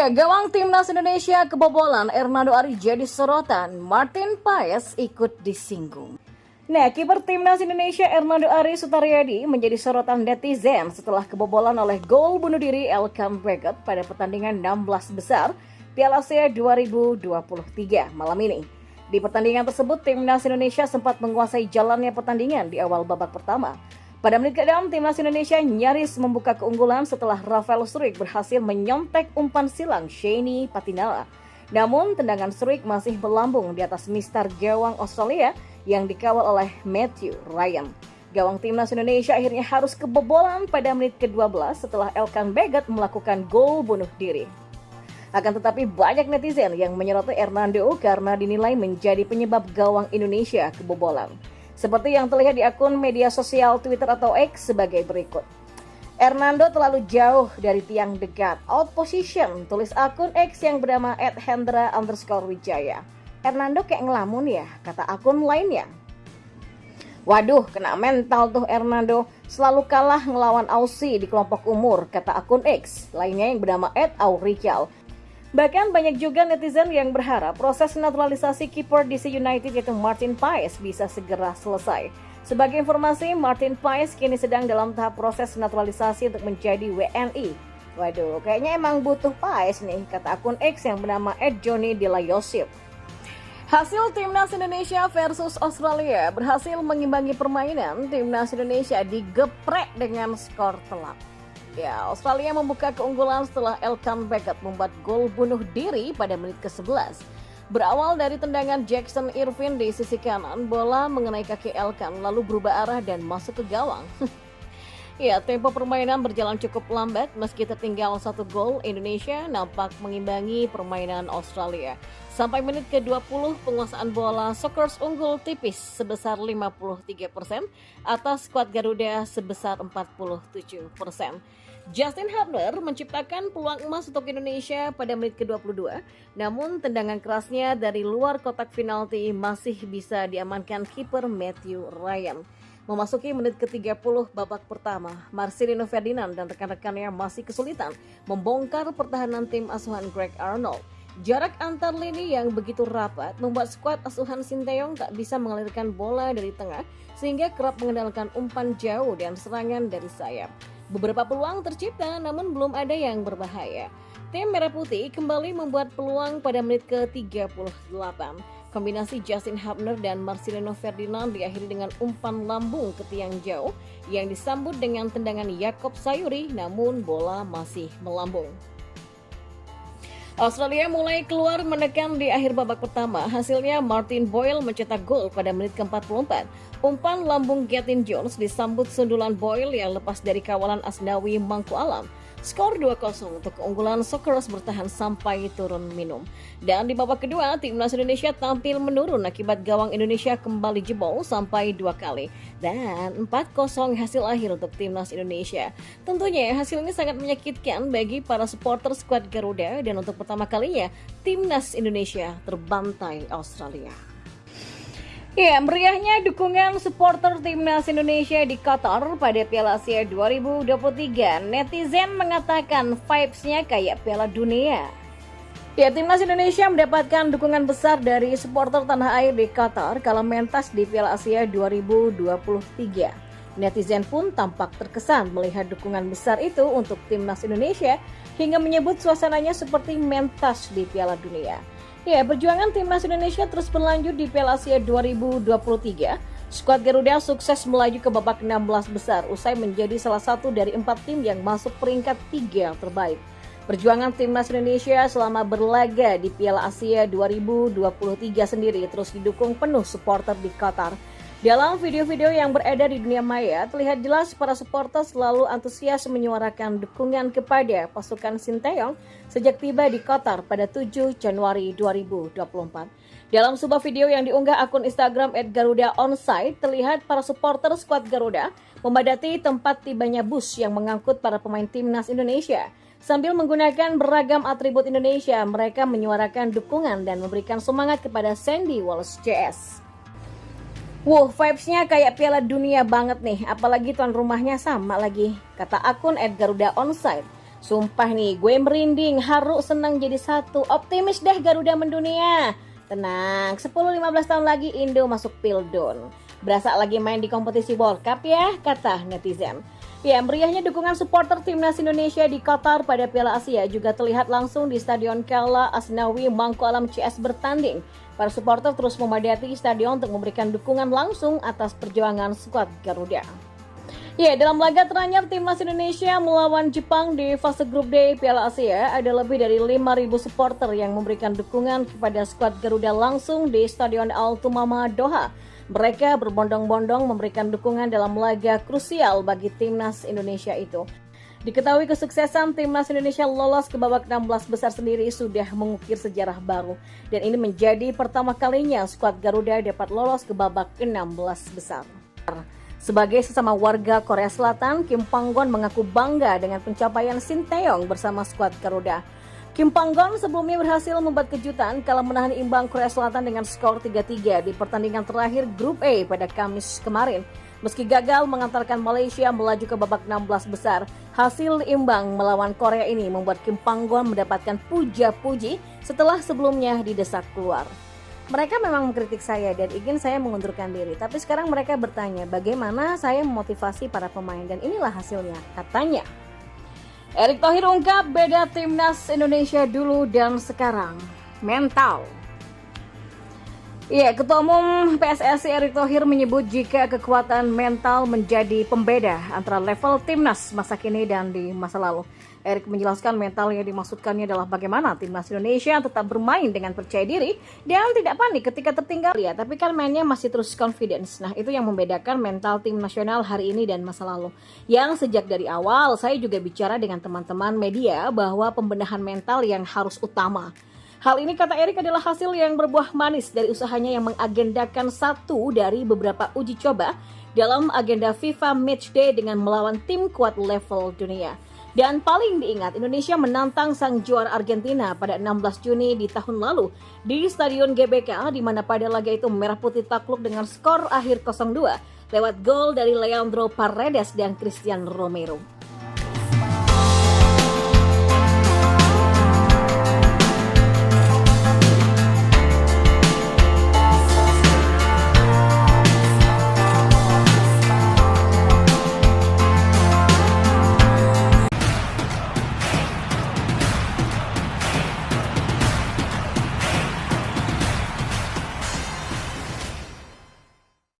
Ya, gawang timnas Indonesia kebobolan, Hernando Ari jadi sorotan, Martin Paes ikut disinggung. Nah, kiper timnas Indonesia Hernando Ari Sutaryadi menjadi sorotan netizen setelah kebobolan oleh gol bunuh diri Elkan Bagot pada pertandingan 16 besar Piala Asia 2023 malam ini. Di pertandingan tersebut, timnas Indonesia sempat menguasai jalannya pertandingan di awal babak pertama. Pada menit ke-6, timnas Indonesia nyaris membuka keunggulan setelah Rafael Struijk berhasil menyontek umpan silang Shane Patinala. Namun, tendangan Struijk masih melambung di atas mistar gawang Australia yang dikawal oleh Matthew Ryan. Gawang timnas Indonesia akhirnya harus kebobolan pada menit ke-12 setelah Elkan Bagot melakukan gol bunuh diri. Akan tetapi banyak netizen yang menyoroti Hernando karena dinilai menjadi penyebab gawang Indonesia kebobolan. Seperti yang terlihat di akun media sosial Twitter atau X sebagai berikut. Hernando terlalu jauh dari tiang dekat, out position, tulis akun X yang bernama @hendra_wijaya. Hernando kayak ngelamun ya, kata akun lainnya. Waduh, kena mental tuh Hernando, selalu kalah ngelawan Aussie di kelompok umur, kata akun X, lainnya yang bernama @aurical. Bahkan banyak juga netizen yang berharap proses naturalisasi kiper DC United yaitu Martin Paes bisa segera selesai. Sebagai informasi, Martin Paes kini sedang dalam tahap proses naturalisasi untuk menjadi WNI. Waduh, kayaknya emang butuh Paes nih, kata akun X yang bernama @johnny_delayosip. Hasil timnas Indonesia versus Australia berhasil mengimbangi permainan. Timnas Indonesia digeprek dengan skor telak. Ya, Australia membuka keunggulan setelah Elkan Bagot membuat gol bunuh diri pada menit ke-11. Berawal dari tendangan Jackson Irvine di sisi kanan, bola mengenai kaki Elkan lalu berubah arah dan masuk ke gawang. Ya, tempo permainan berjalan cukup lambat meski tertinggal 1 gol. Indonesia nampak mengimbangi permainan Australia. Sampai menit ke-20, penguasaan bola Sockers unggul tipis sebesar 53% atas skuad Garuda sebesar 47%. Justin Hubner menciptakan peluang emas untuk Indonesia pada menit ke-22, namun tendangan kerasnya dari luar kotak penalti masih bisa diamankan kiper Matthew Ryan. Memasuki menit ke-30 babak pertama, Marcelino Ferdinand dan rekan-rekannya masih kesulitan membongkar pertahanan tim asuhan Greg Arnold. Jarak antar lini yang begitu rapat membuat skuad asuhan Sinteyong tak bisa mengalirkan bola dari tengah sehingga kerap mengandalkan umpan jauh dan serangan dari sayap. Beberapa peluang tercipta namun belum ada yang berbahaya. Tim Merah Putih kembali membuat peluang pada menit ke-38. Kombinasi Justin Hubner dan Marcelino Ferdinand diakhiri dengan umpan lambung ke tiang jauh yang disambut dengan tendangan Yakob Sayuri namun bola masih melambung. Australia mulai keluar menekan di akhir babak pertama. Hasilnya Martin Boyle mencetak gol pada menit ke-44. Umpan lambung Gethin Jones disambut sundulan Boyle yang lepas dari kawalan Asnawi Mangku Alam. Skor 2-0 untuk keunggulan Sockers bertahan sampai turun minum. Dan di babak kedua, timnas Indonesia tampil menurun akibat gawang Indonesia kembali jebol sampai 2 kali. Dan 4-0 hasil akhir untuk timnas Indonesia. Tentunya hasil ini sangat menyakitkan bagi para supporter skuad Garuda dan untuk pertama kalinya timnas Indonesia terbantai Australia. Ya, meriahnya dukungan supporter timnas Indonesia di Qatar pada Piala Asia 2023. Netizen mengatakan vibes-nya kayak Piala Dunia. Ya, timnas Indonesia mendapatkan dukungan besar dari supporter tanah air di Qatar kala mentas di Piala Asia 2023. Netizen pun tampak terkesan melihat dukungan besar itu untuk timnas Indonesia hingga menyebut suasananya seperti mentas di Piala Dunia. Ya, perjuangan timnas Indonesia terus berlanjut di Piala Asia 2023. Skuad Garuda sukses melaju ke babak 16 besar usai menjadi salah satu dari 4 tim yang masuk peringkat 3 terbaik. Perjuangan timnas Indonesia selama berlaga di Piala Asia 2023 sendiri terus didukung penuh supporter di Qatar. Dalam video-video yang beredar di dunia maya, terlihat jelas para supporter selalu antusias menyuarakan dukungan kepada pasukan Sinteyong sejak tiba di Qatar pada 7 Januari 2024. Dalam sebuah video yang diunggah akun Instagram @garudaonside, terlihat para supporter skuad Garuda memadati tempat tibanya bus yang mengangkut para pemain timnas Indonesia. Sambil menggunakan beragam atribut Indonesia, mereka menyuarakan dukungan dan memberikan semangat kepada Sandy Walsh JS. Wow, vibes-nya kayak Piala Dunia banget nih, apalagi tuan rumahnya sama lagi, kata akun @garudaonside. Sumpah nih, gue merinding, haru, senang jadi satu. Optimis deh Garuda mendunia. Tenang, 10-15 tahun lagi Indo masuk Pildun. Berasa lagi main di kompetisi World Cup ya, kata netizen. Ya, meriahnya dukungan supporter timnas Indonesia di Qatar pada Piala Asia juga terlihat langsung di Stadion Kala Asnawi Mangku Alam CS bertanding. Para supporter terus memadati stadion untuk memberikan dukungan langsung atas perjuangan skuad Garuda. Ya, dalam laga terakhir timnas Indonesia melawan Jepang di fase grup D Piala Asia, ada lebih dari 5.000 supporter yang memberikan dukungan kepada skuad Garuda langsung di Stadion Al Tumama Doha. Mereka berbondong-bondong memberikan dukungan dalam laga krusial bagi timnas Indonesia itu. Diketahui kesuksesan timnas Indonesia lolos ke babak 16 besar sendiri sudah mengukir sejarah baru. Dan ini menjadi pertama kalinya skuad Garuda dapat lolos ke babak 16 besar. Sebagai sesama warga Korea Selatan, Kim Panggon mengaku bangga dengan pencapaian Sinteyong bersama skuad Garuda. Kim Panggon sebelumnya berhasil membuat kejutan kala menahan imbang Korea Selatan dengan skor 3-3 di pertandingan terakhir Grup E pada Kamis kemarin. Meski gagal mengantarkan Malaysia melaju ke babak 16 besar, hasil imbang melawan Korea ini membuat Kim Panggon mendapatkan puja-puji setelah sebelumnya didesak keluar. Mereka memang mengkritik saya dan ingin saya mengundurkan diri, tapi sekarang mereka bertanya bagaimana saya memotivasi para pemain dan inilah hasilnya, katanya. Erick Thohir ungkap beda timnas Indonesia dulu dan sekarang, mental. Iya, Ketua Umum PSSI Erick Thohir menyebut jika kekuatan mental menjadi pembeda antara level timnas masa kini dan di masa lalu. Erick menjelaskan mental yang dimaksudkannya adalah bagaimana timnas Indonesia tetap bermain dengan percaya diri dan tidak panik ketika tertinggal. Ya, tapi kan mainnya masih terus confidence. Nah, itu yang membedakan mental tim nasional hari ini dan masa lalu. Yang sejak dari awal saya juga bicara dengan teman-teman media bahwa pembenahan mental yang harus utama. Hal ini kata Erick adalah hasil yang berbuah manis dari usahanya yang mengagendakan satu dari beberapa uji coba dalam agenda FIFA Matchday dengan melawan tim kuat level dunia. Dan paling diingat, Indonesia menantang sang juara Argentina pada 16 Juni di tahun lalu di Stadion GBK, di mana pada laga itu Merah Putih takluk dengan skor akhir 0-2 lewat gol dari Leandro Paredes dan Christian Romero.